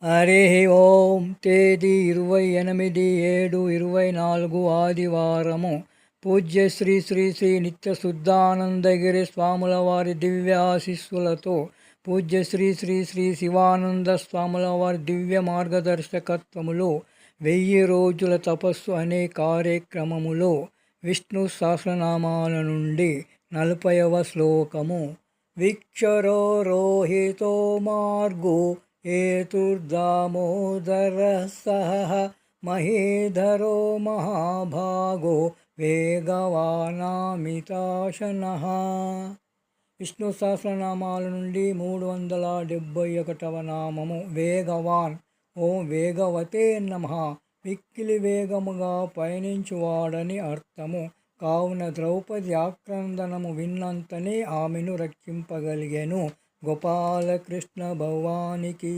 హరి ఓం. తేదీ 28/7/24 ఆదివారము. పూజ్య శ్రీ శ్రీ శ్రీ నిత్య శుద్ధానందగిరి స్వాముల వారి దివ్యాశిస్సులతో పూజ్య శ్రీ శ్రీ శ్రీ శివానంద స్వాముల వారి దివ్య మార్గదర్శకత్వములో 1000 రోజుల తపస్సు అనే కార్యక్రమములో విష్ణు సహస్రనామాల నుండి 40వ శ్లోకము. విక్షరో రోహితో మార్గో ఏతుర్దామోదరః సహ మహీధరో మహాభాగో వేగవానామితాశనః. విష్ణు సహస్రనామాల నుండి 371వ నామము వేగవాన్. ఓం వేగవతే నమః. మిక్కిలి వేగముగా పయనించువాడని అర్థము. కావున ద్రౌపది ఆక్రందనము విన్నంతనే ఆమెను రక్షింపగలిగెను. గోపాలకృష్ణ భగవానికి